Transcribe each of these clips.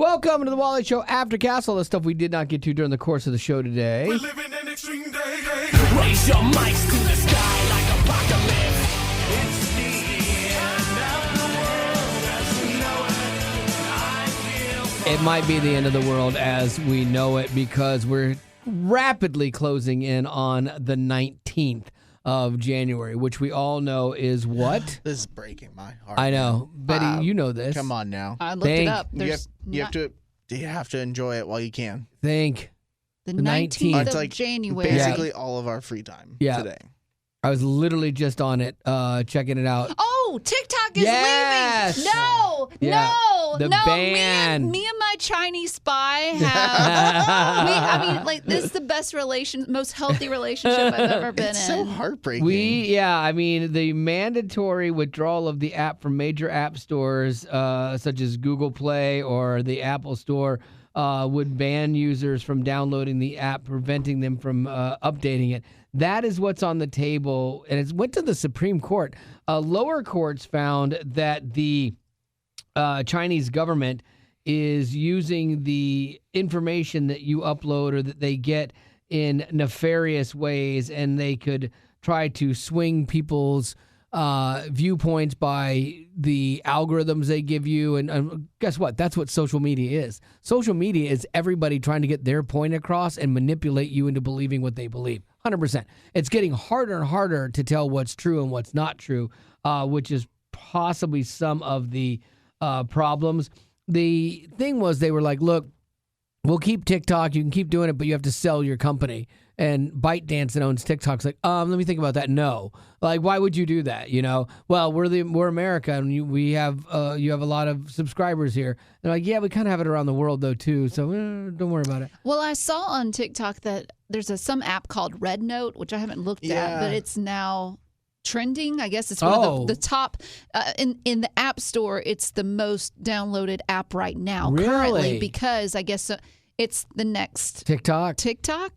Welcome to the Wally Show Aftercast. All the stuff we did not get to during the course of the show today. We're living an extreme day. Raise your mics to the sky like apocalypse. It's the end of the world as we know it. I feel It might be the end of the world as we know it because we're rapidly closing in on the 19th of January, which we all know is what? This is breaking my heart. I know. Betty, you know this. Come on now. I looked it up. You have to enjoy it while you can. Think. The the 19th 19th. of It's like January. basically all of our free time today. I was literally just on it, checking it out. Oh, TikTok is Yes! leaving. No, Yeah. The no. ban. Me and my Chinese spy have. This is the best most healthy relationship I've ever been It's in. so heartbreaking. The mandatory withdrawal of the app from major app stores, such as Google Play or the Apple Store, would ban users from downloading the app, preventing them from updating it. That is what's on the table, and it went to the Supreme Court. Lower courts found that the Chinese government is using the information that you upload or that they get in nefarious ways, and they could try to swing people's viewpoints by the algorithms they give you. And guess what? That's what social media is. Social media is everybody trying to get their point across and manipulate you into believing what they believe. 100%. It's getting harder and harder to tell what's true and what's not true, which is possibly some of the problems. The thing was, they were like, look, we'll keep TikTok. You can keep doing it, but you have to sell your company. And ByteDance that owns TikTok's like, let me think about that. No, like, why would you do that? You know, well, we're America, and you have a lot of subscribers here. They're like, yeah, we kind of have it around the world though too. So don't worry about it. Well, I saw on TikTok that there's some app called Red Note, which I haven't looked at, but it's now trending. I guess it's one of the top in the App Store. It's the most downloaded app right now currently because I guess it's the next TikTok.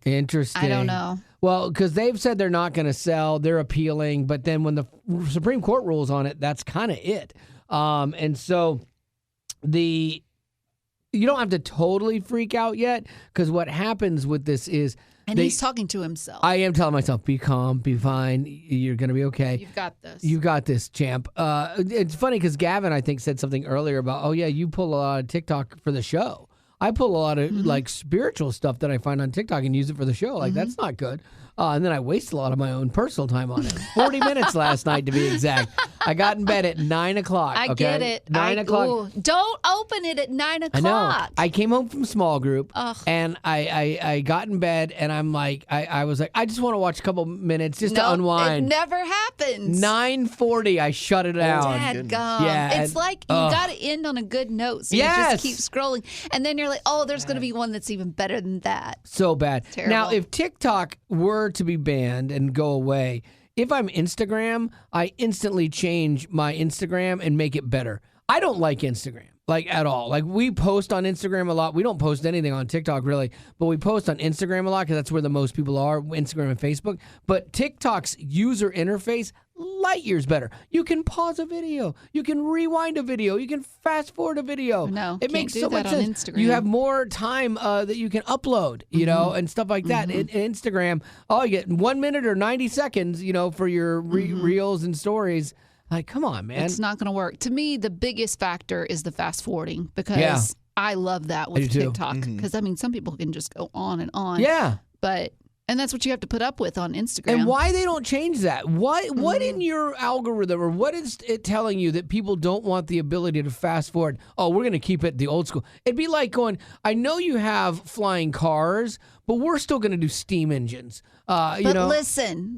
Interesting. I don't know. Well, because they've said they're not going to sell, they're appealing, but then when the Supreme Court rules on it, that's kind of it. And so you don't have to totally freak out yet, because what happens with this is. And he's talking to himself. I am telling myself, be calm, be fine. You're going to be okay. You've got this. You got this, champ. It's funny because Gavin, I think, said something earlier about, you pull a lot of TikTok for the show. I pull a lot of like spiritual stuff that I find on TikTok and use it for the show. Like, that's not good. And then I waste a lot of my own personal time on it. 40 minutes last night, to be exact. I got in bed at 9 o'clock. I get it. 9 o'clock. Don't open it at 9 o'clock. I know. I came home from small group, and I got in bed, and I'm like, I was like, I just want to watch a couple minutes just to unwind. It never happens. 9:40, I shut it down. Dadgum. Yeah, it's like you got to end on a good note, so you just keep scrolling, and then you're like, there's going to be one that's even better than that. So bad. Terrible. Now, if TikTok were to be banned and go away, if I'm Instagram, I instantly change my Instagram and make it better. I don't like Instagram, like, at all. Like, we post on Instagram a lot. We don't post anything on TikTok, really, but we post on Instagram a lot because that's where the most people are, Instagram and Facebook. But TikTok's user interface, light years better. You can pause a video. You can rewind a video. You can fast forward a video. No, it makes so much on sense. Instagram. You have more time that you can upload, you know, and stuff like that. In Instagram, you get 1 minute or 90 seconds, for your reels and stories. Like, come on, man. It's not going to work. To me, the biggest factor is the fast forwarding, because I love that with TikTok. Because, some people can just go on and on. Yeah. And that's what you have to put up with on Instagram. And why they don't change that? What in your algorithm, or what is it telling you that people don't want the ability to fast forward? Oh, we're going to keep it the old school. It'd be like going, I know you have flying cars, but we're still going to do steam engines. Listen.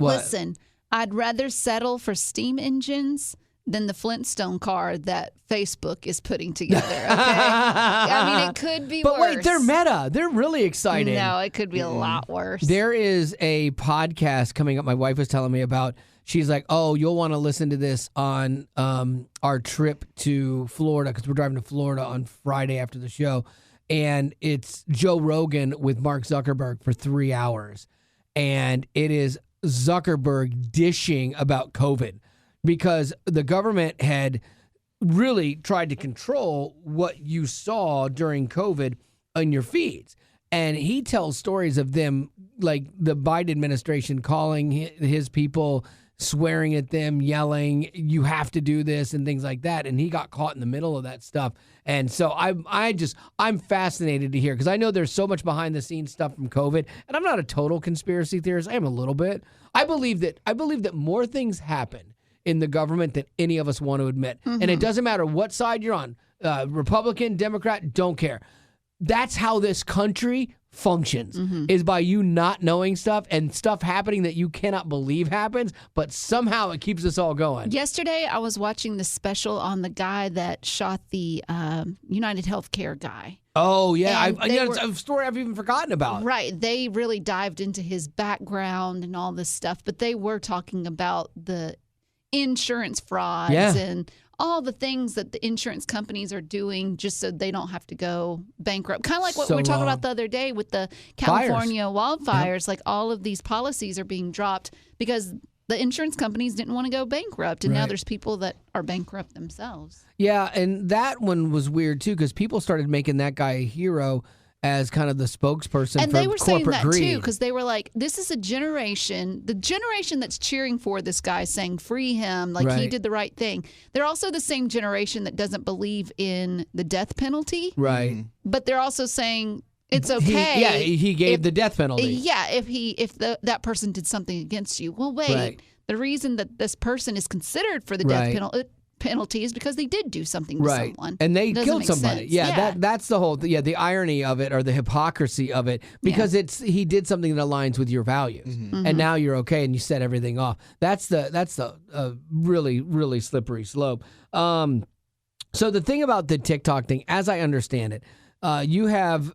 I'd rather settle for steam engines than the Flintstone car that Facebook is putting together, okay? It could be worse. But wait, they're meta. They're really exciting. No, it could be a lot worse. There is a podcast coming up my wife was telling me about. She's like, you'll want to listen to this on our trip to Florida, because we're driving to Florida on Friday after the show. And it's Joe Rogan with Mark Zuckerberg for 3 hours. And it is Zuckerberg dishing about COVID, because the government had really tried to control what you saw during COVID on your feeds. And he tells stories of them, like the Biden administration calling his people, swearing at them, yelling, you have to do this and things like that. And he got caught in the middle of that stuff. And so I'm fascinated to hear, because I know there's so much behind the scenes stuff from COVID. And I'm not a total conspiracy theorist. I am a little bit. I believe that more things happen in the government than any of us want to admit. Mm-hmm. And it doesn't matter what side you're on, Republican, Democrat, don't care. That's how this country functions, is by you not knowing stuff and stuff happening that you cannot believe happens, but somehow it keeps us all going. Yesterday, I was watching the special on the guy that shot the United Healthcare guy. Oh, yeah. It's a story I've even forgotten about. Right. They really dived into his background and all this stuff, but they were talking about the insurance frauds and all the things that the insurance companies are doing just so they don't have to go bankrupt. Kind of like what we were talking about the other day with the California wildfires. Like all of these policies are being dropped because the insurance companies didn't want to go bankrupt. And now there's people that are bankrupt themselves. Yeah, and that one was weird too, because people started making that guy a hero as kind of the spokesperson and for corporate greed. And they were saying that too, because they were like, this is the generation that's cheering for this guy, saying free him, like he did the right thing. They're also the same generation that doesn't believe in the death penalty. Right. But they're also saying it's okay. He gave the death penalty. Yeah, if that person did something against you. Well, wait, the reason that this person is considered for the death penalty is because they did do something to someone. And they killed somebody. Sense. Yeah, that's the whole the irony of it, or the hypocrisy of it, because he did something that aligns with your values. And now you're okay and you set everything off. That's the really, really slippery slope. So the thing about the TikTok thing, as I understand it, you have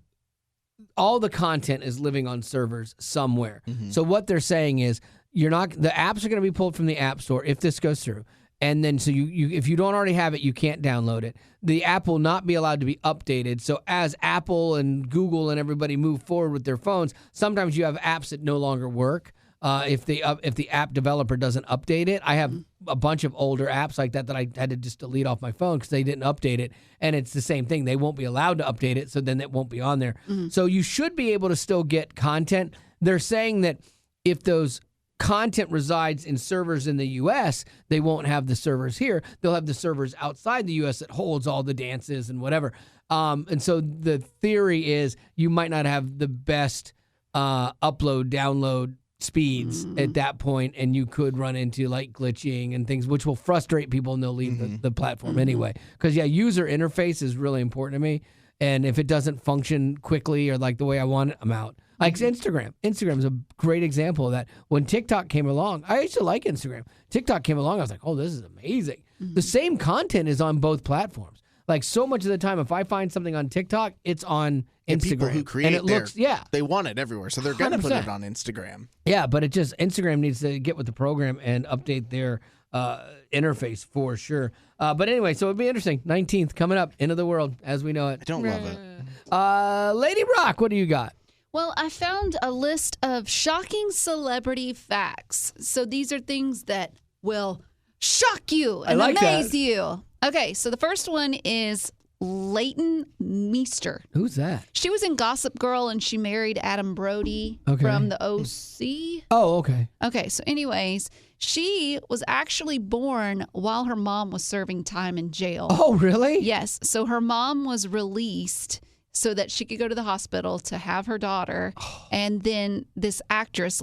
all the content is living on servers somewhere. So what they're saying is the apps are going to be pulled from the App Store if this goes through. And then so you if you don't already have it, you can't download it. The app will not be allowed to be updated. So as Apple and Google and everybody move forward with their phones, sometimes you have apps that no longer work if the app developer doesn't update it. I have a bunch of older apps like that I had to just delete off my phone because they didn't update it. And it's the same thing. They won't be allowed to update it, so then it won't be on there. So you should be able to still get content. They're saying that if those content resides in servers in the U.S., they won't have the servers here. They'll have the servers outside the U.S. that holds all the dances and whatever. And so the theory is you might not have the best upload, download speeds at that point, and you could run into like glitching and things, which will frustrate people, and they'll leave the platform anyway. Because, user interface is really important to me. And if it doesn't function quickly or like the way I want it, I'm out. Like Instagram. Instagram is a great example of that. When TikTok came along, I used to like Instagram. TikTok came along, I was like, oh, this is amazing. The same content is on both platforms. Like so much of the time, if I find something on TikTok, it's on Instagram. People who create and it looks, they want it everywhere, so they're going to put it on Instagram. Yeah, but Instagram needs to get with the program and update their interface for sure. But anyway, so it'd be interesting. 19th coming up, end of the world as we know it. I don't love it. Lady Rock, what do you got? Well, I found a list of shocking celebrity facts. So these are things that will shock you and amaze you. Okay, so the first one is Leighton Meester. Who's that? She was in Gossip Girl, and she married Adam Brody from the OC. Oh, okay. Okay, so anyways, she was actually born while her mom was serving time in jail. Oh, really? Yes. So her mom was released so that she could go to the hospital to have her daughter. And then this actress,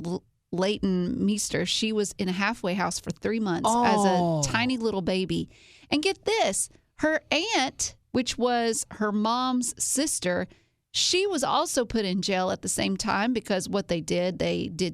Leighton Meester, she was in a halfway house for 3 months as a tiny little baby. And get this, her aunt, which was her mom's sister, she was also put in jail at the same time because what they did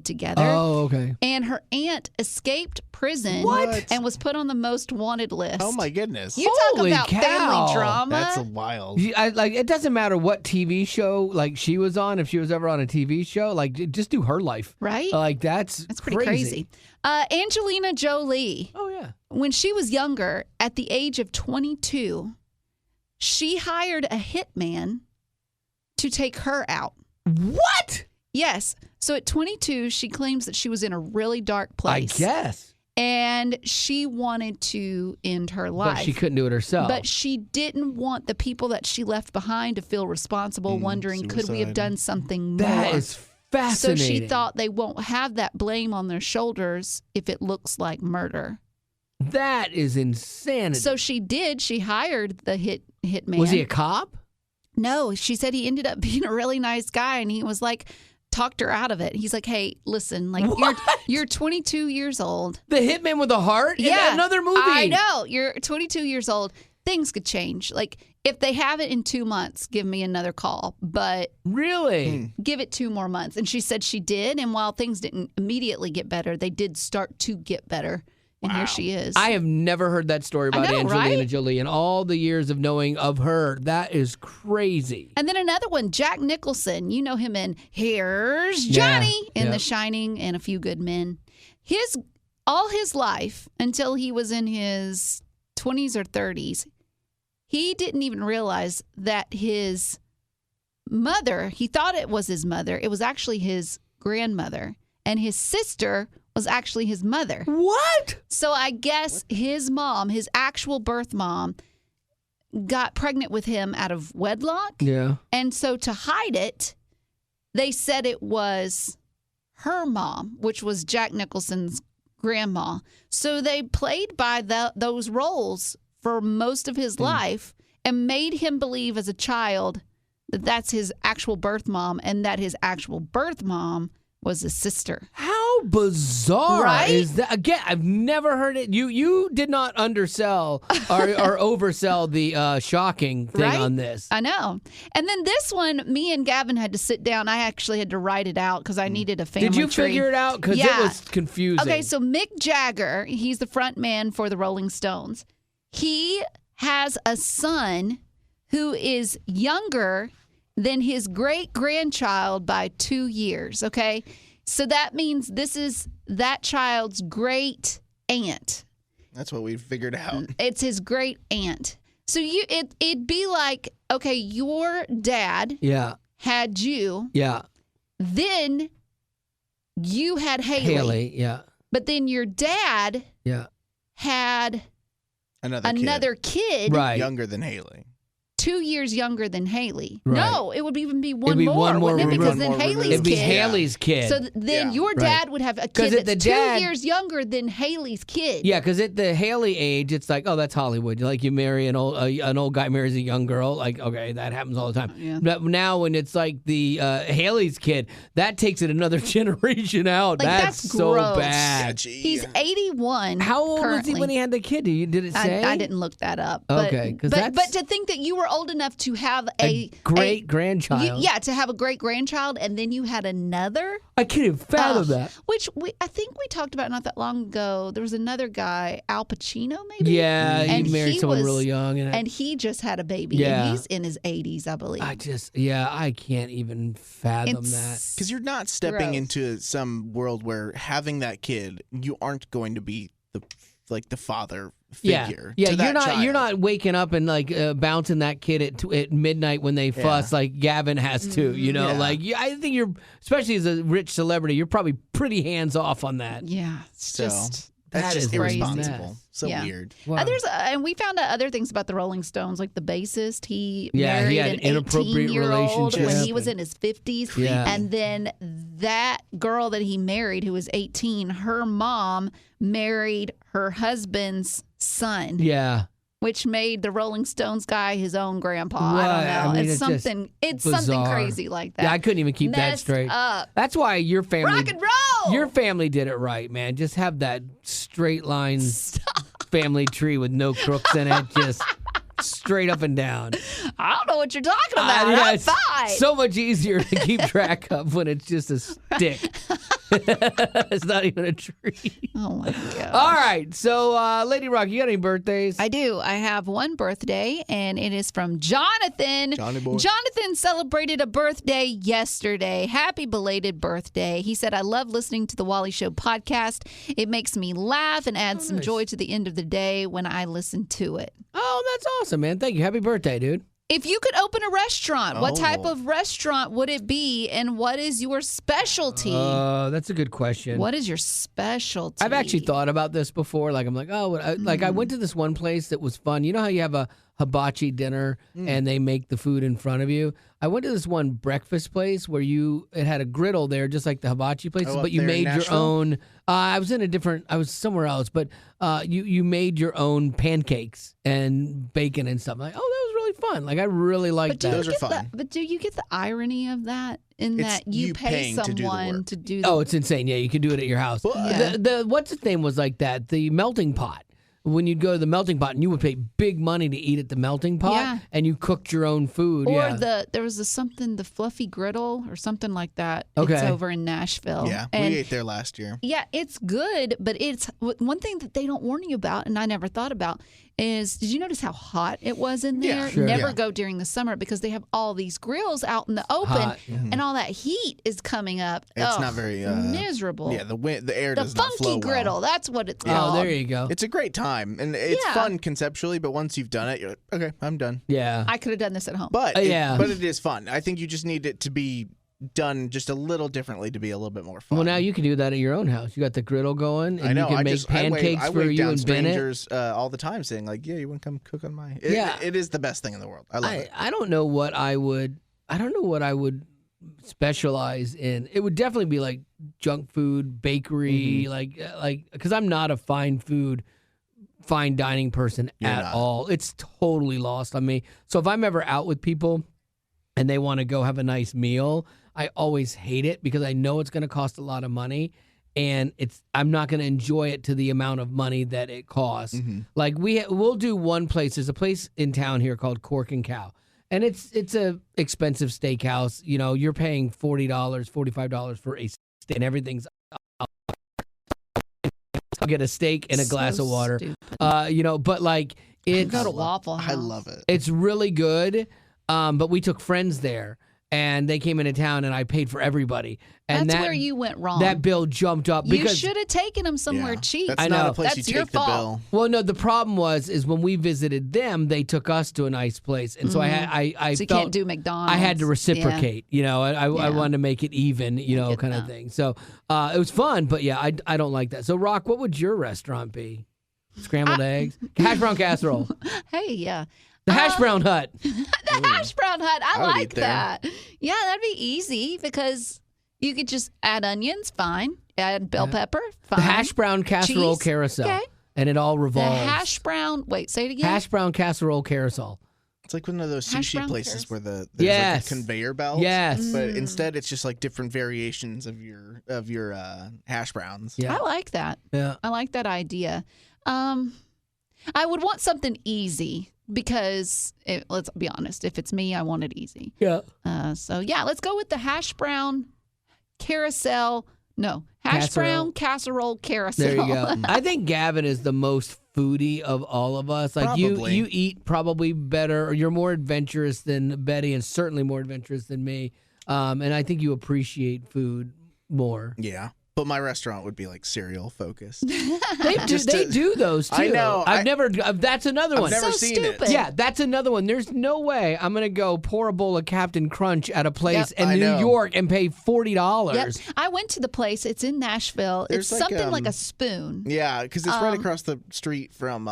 together. Oh, okay. And her aunt escaped prison and was put on the most wanted list. Oh, my goodness. You talk about family drama. That's wild. It doesn't matter what TV show like she was on, if she was ever on a TV show, like just do her life. Right? Like that's pretty crazy. Angelina Jolie. Oh, yeah. When she was younger, at the age of 22, she hired a hitman to take her out. What? Yes. So at 22, she claims that she was in a really dark place. I guess. And she wanted to end her life. But she couldn't do it herself. But she didn't want the people that she left behind to feel responsible, wondering, could we have suicide. done something more? That is fascinating. So she thought they won't have that blame on their shoulders if it looks like murder. That is insanity. So she did. She hired the hitman. Was he a cop? No, she said he ended up being a really nice guy, and he was like, talked her out of it. He's like, hey, listen, like you're 22 years old. The hitman with a heart? Yeah, In another movie. I know. You're 22 years old. Things could change. Like, if they have it in 2 months, give me another call. But Really? give it 2 more months. And she said she did. And while things didn't immediately get better, they did start to get better. And here she is. I have never heard that story about know, Angelina right? Jolie in all the years of knowing of her. That is crazy. And then another one, Jack Nicholson. You know him in Here's Johnny in The Shining and A Few Good Men. All his life, until he was in his 20s or 30s, he didn't even realize that his mother, he thought it was his mother. It was actually his grandmother. And his sister was actually his mother. What? So I guess his mom, his actual birth mom, got pregnant with him out of wedlock. Yeah. And so to hide it, they said it was her mom, which was Jack Nicholson's grandma. So they played by those roles for most of his life and made him believe as a child that that's his actual birth mom and that his actual birth mom was his sister. How bizarre Right? is that? Again, I've never heard it. You did not undersell or oversell the shocking thing Right? on this. I know. And then this one, me and Gavin had to sit down. I actually had to write it out because I needed a family Did you tree. figure it out? Because Yeah. it was confusing. Okay, so Mick Jagger, he's the front man for the Rolling Stones. He has a son who is younger than his great-grandchild by 2 years, okay? So that means this is that child's great aunt. That's what we figured out. It's his great aunt. So it'd be like, okay, your dad Yeah. had you, Yeah. then you had Haley. Yeah. but then your dad Yeah. had Another kid Right. younger than Haley. 2 years younger than Haley. Right. No, it would even be one be more, one more wouldn't it? Because removed. then One more Haley's removed. It'd be kid. Haley's kid. So then Yeah. your Right. dad would have a 'Cause kid if the that's dad- 2 years younger than Haley's kid. Yeah, because at the Haley age, it's like, oh, that's Hollywood. Like you marry an old guy marries a young girl. Like, okay, that happens all the time. Yeah. But now when it's like the Haley's kid, that takes it another generation out. Like, that's that's so gross. bad. Sketchy. He's 81. How old was he currently. when he had the kid? Did it say? I didn't look that up. But, Okay, 'cause but that's- to think that you were old enough to have a great grandchild. yeah, to have a great grandchild, and then you had another. I can't even fathom that. Which I think we talked about not that long ago. There was another guy, Al Pacino, maybe. Yeah, And he married he someone was- really young, And he just had a baby. Yeah. And he's in his 80s, I believe. I can't even fathom that. It's Because you're not stepping gross. into some world where having that kid, you aren't going to be the father figure. Yeah, to that you're child. not waking up and like bouncing that kid at midnight when they fuss like Gavin has to. You know, Yeah. like I think you're, especially as a rich celebrity, you're probably pretty hands off on that. Yeah, it's So, just. That's That just is crazy. irresponsible. So Yeah. weird. Wow. And we found out other things about the Rolling Stones, like the bassist. He Yeah, he married had an inappropriate 18-year-old when relationship he was in his 50s. Yeah. And then that girl that he married, who was 18, her mom married her husband's son, Yeah, which made the Rolling Stones guy his own grandpa. Right. I don't know. I mean, it's it's just something. It's something bizarre. crazy like that. yeah, I couldn't even keep that Messed straight. up. That's why your family, Rock and roll. your family did it right, man. Just have that straight line family tree with no crooks in it, just straight up and down. I don't know what you're talking about. Yeah, I'm it's fine. so much easier to keep track of when it's just a stick. It's not even a tree. Oh my god. All right, so Lady Rock, you got any birthdays? I do. I have one birthday, and it is from Jonathan. Johnny boy. Jonathan celebrated a birthday yesterday. Happy belated birthday. He said, I love listening to the Wally Show podcast. It makes me laugh and adds some joy to the end of the day when I listen to it. Oh, that's awesome, man. Thank you. Happy birthday, dude. If you could open a restaurant, what type Oh. of restaurant would it be, and what is your specialty? That's a good question. What is your specialty? I've actually thought about this before. Like, I'm like, I went to this one place that was fun. You know how you have a hibachi dinner and they make the food in front of you? I went to this one breakfast place where it had a griddle there, just like the hibachi places, Oh, but you up there in made your Nashville? own. I was somewhere else, but you made your own pancakes and bacon and stuff. I'm like, oh, that was really fun. Like, I really liked that. Those are fun. But do you get the irony of that in It's that you you pay paying to do the someone work. to do the Oh, it's insane. Yeah, you can do it at your house. Yeah. The what's its name was like that. The melting pot. When you'd go to the melting pot and you would pay big money to eat at the melting pot, Yeah. and you cooked your own food. Or yeah. there was the fluffy griddle or something like that. Okay. It's over in Nashville. Yeah, And we ate there last year. yeah, it's good, but it's one thing that they don't warn you about, and I never thought about, is did you notice how hot it was in there? Yeah, sure. Never Yeah. go during the summer because they have all these grills out in the open, Hot, yeah. and all that heat is coming up. It's Ugh, not very miserable. Yeah, the air The does not flow funky griddle, well. that's what it's Oh, called. there you go. It's a great time, and it's Yeah. fun conceptually. But once you've done it, you're like, okay, I'm done. Yeah. I could have done this at home. But Yeah. but it is fun. I think you just need it to be done just a little differently to be a little bit more fun. Well, now you can do that at your own house. You got the griddle going, and I know. you can I make just pancakes I for wave you down and Bennett. strangers all the time, saying like, "Yeah, you want to come cook on my?" Yeah. It is the best thing in the world. I love it. I don't know what I would. I don't know what I would specialize in. It would definitely be like junk food, bakery, Mm-hmm. like because I'm not a fine dining person You're at not. all. It's totally lost on me. So if I'm ever out with people and they want to go have a nice meal, I always hate it because I know it's going to cost a lot of money. And I'm not going to enjoy it to the amount of money that it costs. Mm-hmm. Like we'll do one place. There's a place in town here called Cork and Cow, and it's a expensive steakhouse. You know, you're paying $40, $45 for a steak, and everything's. I'll get a steak and a glass So of water. stupid. You know, but like it's Go to Waffle House. I love it. it's really good. But we took friends there, and they came into town, and I paid for everybody. And That's that, where you went wrong. That bill jumped up you because should have taken them somewhere Yeah. cheap. That's I not know. a place That's you your take the fault. bill. well, no, the problem is when we visited them, they took us to a nice place, and so I so you felt can't do McDonald's. I had to reciprocate. You know, I Yeah. wanted to make it even. You know, get kind of that. thing. So it was fun, but yeah, I don't like that. So Rock, what would your restaurant be? Scrambled eggs, hash brown casserole, Hey, yeah. the hash brown hut. The hash brown hut. I I would like eat there. that. Yeah, that'd be easy because you could just add onions, fine. Add bell pepper, fine. The hash brown casserole Cheese, carousel, okay. and it all The revolves. hash brown. Wait, say it again. Hash brown casserole carousel. It's like one of those Hash sushi brown places curds. where there's Yes. like a conveyor belt. Yes. But instead, it's just like different variations of your hash browns. Yeah. I like that. Yeah. I like that idea. I would want something easy because let's be honest. If it's me, I want it easy. Yeah. So yeah, let's go with the hash brown carousel. No, hash Casserole. brown casserole carousel. There you go. I think Gavin is the most foodie of all of us. Like Probably. you eat probably better, or you're more adventurous than Betty, and certainly more adventurous than me. And I think you appreciate food more. Yeah. But my restaurant would be like cereal focused. They do those too. I know. I've never. That's another one. never so seen stupid. it. Yeah, that's another one. There's no way I'm gonna go pour a bowl of Captain Crunch at a place Yep. in I New know. York and pay $40. Yep. I went to the place. It's in Nashville. There's it's like, something like a spoon. Yeah, because it's right across the street from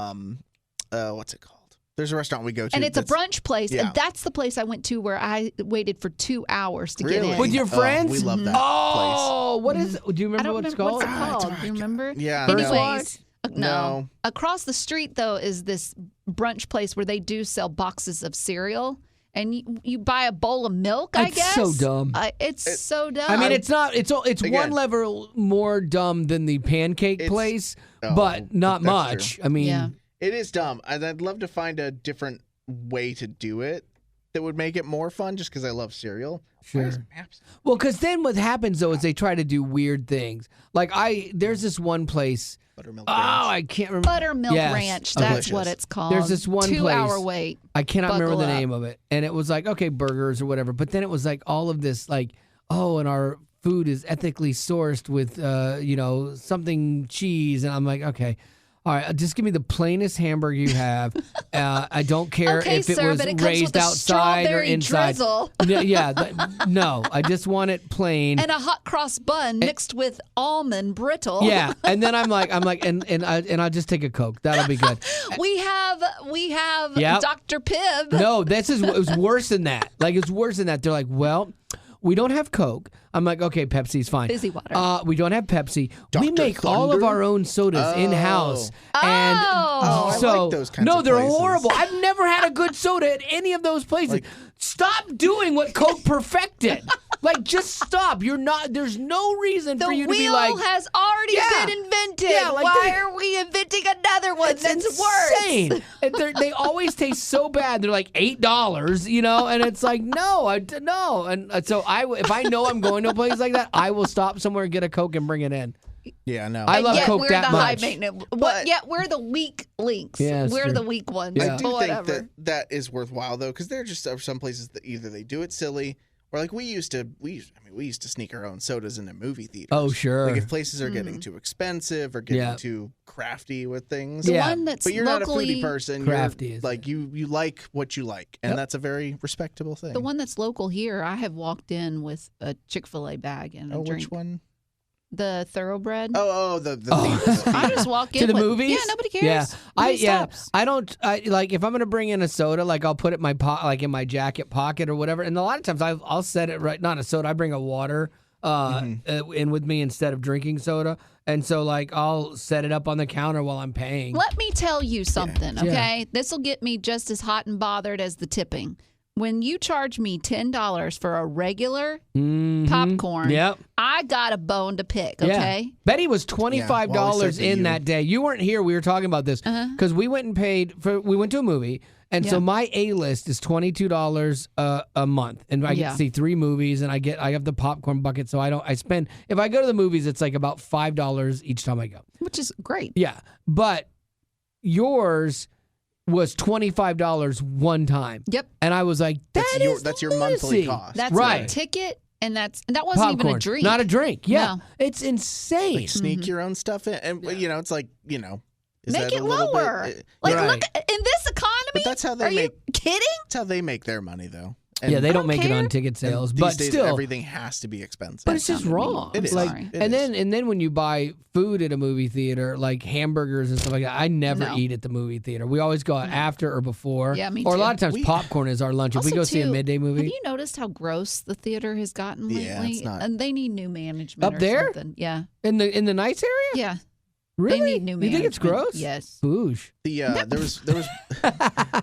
what's it called? There's a restaurant we go to, And it's a that's- brunch place. yeah. And that's the place I went to where I waited for 2 hours to get Really? in. With your Oh, friends? we love that Oh, what is? Do you I remember don't what it's remember called? what's it called. Do you remember? Yeah, no. Anyways, no. No. Across the street though is this brunch place where they do sell boxes of cereal, and you buy a bowl of milk. I It's guess so dumb. It's so dumb. I mean, it's not. It's one Again. level more dumb than the pancake It's- place, oh, but not that's much. true. I mean, Yeah. It is dumb. And I'd love to find a different way to do it that would make it more fun just because I love cereal. Why is Sure. Maps- well, because then what happens though is they try to do weird things. Like there's this one place. Buttermilk Oh, Ranch. I can't remember. Buttermilk Yes. Ranch. Okay. That's what it's called. There's this one 2-hour place- wait. I cannot remember Buckle the up. name of it, and it was like okay, burgers or whatever. But then it was like all of this, like and our food is ethically sourced with something cheese, and I'm like okay. All right, just give me the plainest hamburger you have. I don't care Okay, if it sir, was but it comes raised with a outside or strawberry inside. drizzle. No, I just want it plain. And a hot cross bun mixed with almond brittle. Yeah, and then I'm like, and I'll just take a Coke. That'll be good. We have Yep. Dr. Pibb. No, it was worse than that. Like, it's worse than that. They're like, well, we don't have Coke. I'm like, okay, Pepsi's fine. Fizzy water. We don't have Pepsi. We Dr. make all of Thunder? our own sodas in-house. And I so, like those kinds no, of they're places. horrible. I've never had a good soda at any of those places. Stop doing what Coke perfected. Like, just stop. There's no reason The for you to wheel be like, has already Yeah. been invented. Yeah, like Why are we inventing another one it's that's insane. worse? And they always taste so bad. They're like $8, and it's like, no. And so if I know I'm going to a place like that, I will stop somewhere and get a Coke and bring it in. Yeah, no. I love Yet Coke we're that the high much. maintenance. But- Yet we're the weak links. Yeah, that's we're true. the weak ones. I Yeah. do But think whatever. that is worthwhile though, because there are some places that either they do it silly or like we used to sneak our own sodas into movie theaters. Oh, sure. Like if places are getting too expensive or getting Yeah. too crafty with things. the Yeah. one that's But you're not a locally foodie person. Crafty You're, is like you like what you like, and Yep. that's a very respectable thing. the one that's local here. I have walked in with a Chick-fil-A bag and a Oh, drink. which one? The thoroughbread. The Oh. theater. I just walk in To the with, movies? Yeah, nobody cares. Yeah, Nobody stops. I don't like if I'm gonna bring in a soda, like I'll put it in my like in my jacket pocket or whatever. And a lot of times I'll set it right, not a soda. I bring a water in with me instead of drinking soda, and so like I'll set it up on the counter while I'm paying. Let me tell you something, Yeah. okay? This will get me just as hot and bothered as the tipping. When you charge me $10 for a regular popcorn, Yep. I got a bone to pick, Yeah. okay? Betty was $25 said that in you- that day. You weren't here. We were talking about this because we went and paid for. We went to a movie, and so Yeah. my A list is $22 a month, and I get Yeah. to see 3 movies, and I have the popcorn bucket, so I spend. If I go to the movies, it's like about $5 each time I go. Which is great. Yeah, but yours was $25 one time. Yep. And I was like, That's your monthly lunacy. cost. That's Right. my ticket, and that wasn't Popcorn, even a drink. not a drink. Yeah, No. it's insane. Sneak your own stuff in, and it's like is Make that it a little lower. bit? Like, Right. look, in this economy, But that's how they are make. you kidding? That's how they make their money, though. And Yeah, they don't don't make it care. on ticket and sales, these but days, still, everything has to be expensive. but it's just sounded mean. wrong. It is. Like, Sorry. It and is. then when you buy food at a movie theater, like hamburgers and stuff like that, I never No. eat at the movie theater. We always go out after or before. Yeah, me Or a too. lot of times popcorn is our lunch. If we Also, go see a too, midday movie, Have you noticed how gross the theater has gotten lately? Yeah, it's not- And they need new management Up or there? something. Yeah. in the nice area, Yeah. really, They need new you management. think it's gross? Yes. Boosh.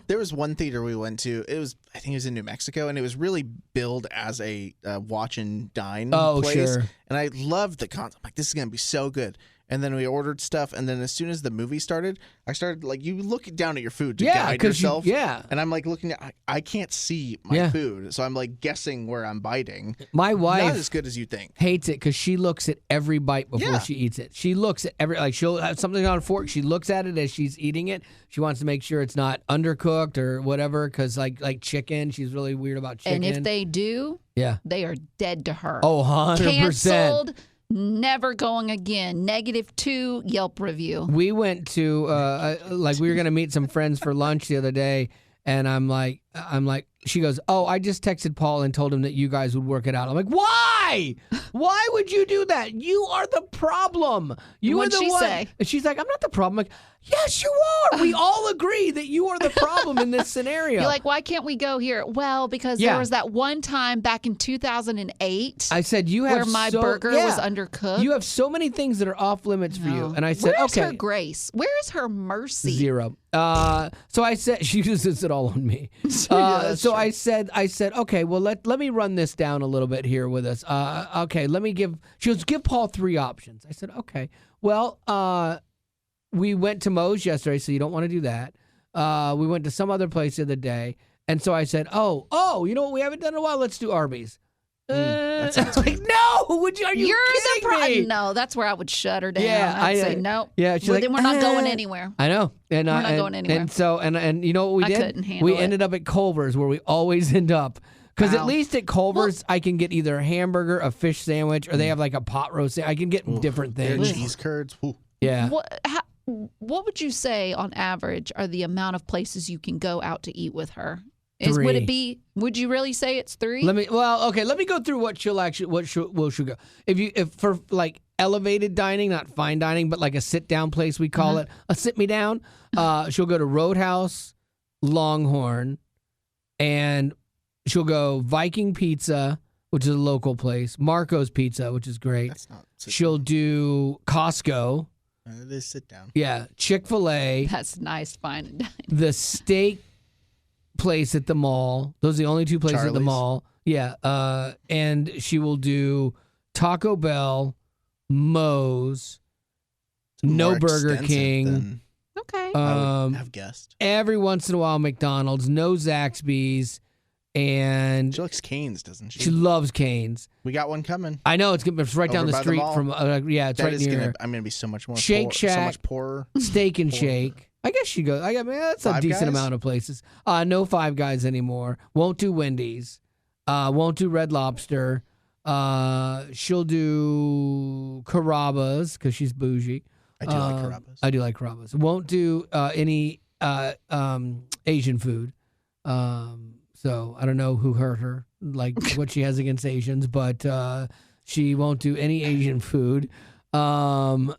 There was one theater we went to. I think it was in New Mexico, and it was really billed as a watch and dine Oh, place. sure. And I loved the concept. I'm like, this is gonna be so good. And then we ordered stuff, and then as soon as the movie started, I started like you look down at your food to Yeah, guide 'cause yourself. yeah. And I'm like looking at I can't see my Yeah. food, so I'm like guessing where I'm biting. My Not wife as good as you think. hates it because she looks at every bite before Yeah. she eats it. She looks at she'll have something on a fork. She looks at it as she's eating it. She wants to make sure it's not undercooked or whatever. Because like chicken, she's really weird about chicken. And if they do, yeah, they are dead to her. oh, 100%. Canceled. Never going again. -2 Yelp review. We went to we were gonna meet some friends for lunch the other day, and I'm like, she goes, oh, I just texted Paul and told him that you guys would work it out. I'm like, why? Why would you do that? You are the problem. You What'd are the she one. say? And she's like, I'm not the problem. I'm like, yes, you are. We all agree that you are the problem in this scenario. You're like, why can't we go here? Well, because Yeah. there was that one time back in 2008 I said, you have where my so- burger yeah. was undercooked. You have so many things that are off limits for you. No. And I said, Where's okay. her grace? Where's her mercy? 0. So I said, she uses it all on me. that's So I said, okay, well, let me run this down a little bit here with us. Okay, she goes, give Paul 3 options. I said, okay. Well, we went to Moe's yesterday, so you don't want to do that. We went to some other place the other day. And so I said, oh, you know what we haven't done in a while? Let's do Arby's. that sounds like, no, are you You're the kidding problem. me? No, that's where I would shut her down. Yeah, I'd say no. Yeah, she's Well, like, then we're not going "Eh." anywhere. I know, and We're not going anywhere. And so, and you know what we I did? couldn't handle we it. ended up at Culver's, where we always end up. Because at Wow. least at Culver's, I can get either a hamburger, a fish sandwich, or they have like a pot roast. I can get different Their things. cheese curds. Ooh. Yeah. What, what would you say on average are the amount of places you can go out to eat with her? 3. Would you really say it's 3? Let me go through what she'll go. If for like elevated dining, not fine dining, but like a sit down place, we call it a sit me down. She'll go to Roadhouse, Longhorn, and she'll go Viking Pizza, which is a local place, Marco's Pizza, which is great. That's not She'll do Costco. It is sit down. Yeah, Chick-fil-A. That's nice, fine and dining. The steak place at the mall. Those are the only 2 places at the Charlie's. mall. Yeah. And she will do Taco Bell, Moe's, no More Burger extensive King. than Okay. I would have guessed. Every once in a while, McDonald's, no Zaxby's, and She likes Cane's, doesn't she? she loves Cane's. We got one coming. I know it's right down Over the by the street mall. from. It's That right is near I'm gonna be so much more Shake so Shack. much poorer. Steak and Shake. I guess she goes. I mean, that's a Five decent Guys? amount of places. No Five Guys anymore. Won't do Wendy's. Won't do Red Lobster. She'll do Carrabba's because she's bougie. I do like Carrabba's. I do like Carrabba's. Won't do any Asian food. So I don't know who hurt her, like what she has against Asians, but she won't do any Asian food. Yeah,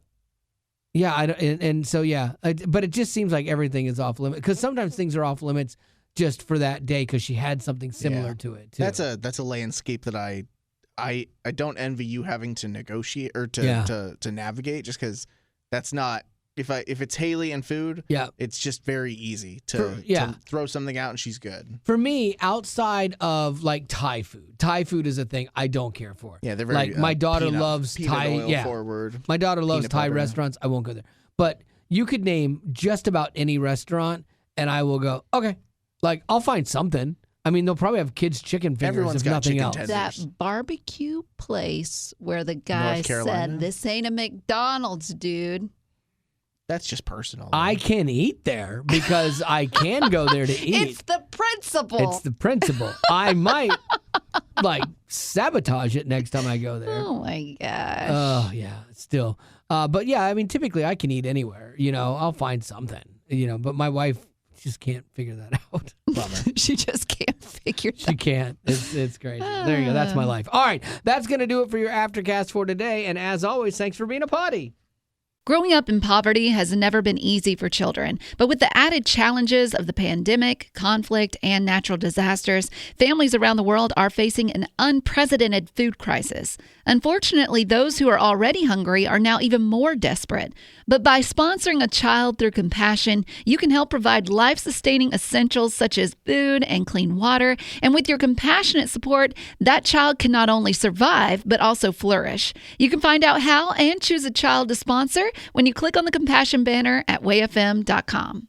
but it just seems like everything is off limits because sometimes things are off limits just for that day because she had something similar to it too. That's a landscape that I don't envy you having to negotiate or to navigate just because that's not if it's Haley and food, it's just very easy to throw something out and she's good. For me, outside of like Thai food is a thing I don't care for. Yeah, they're very like my daughter loves Thai. Oil forward. My daughter loves Peanut Thai butter. restaurants. I won't go there. But you could name just about any restaurant, and I will go. Okay, like I'll find something. I mean, they'll probably have kids' chicken fingers Everyone's if got nothing chicken else. tenders. That barbecue place where the guy North Carolina? said, "This ain't a McDonald's, dude." That's just personal. I can eat there because I can go there to eat. It's the principle. It's the principle. I might like sabotage it next time I go there. Oh my gosh. Oh yeah, still. But yeah, I mean, typically I can eat anywhere. You know, I'll find something. You know, but my wife just can't figure that out. Bummer. She just can't figure She that can't. It's crazy. There you go. That's my life. All right, that's gonna do it for your Aftercast for today. And as always, thanks for being a potty. Growing up in poverty has never been easy for children, but with the added challenges of the pandemic, conflict, and natural disasters, families around the world are facing an unprecedented food crisis. Unfortunately, those who are already hungry are now even more desperate. But by sponsoring a child through compassion, you can help provide life-sustaining essentials such as food and clean water. And with your compassionate support, that child can not only survive, but also flourish. You can find out how and choose a child to sponsor when you click on the compassion banner at wayfm.com.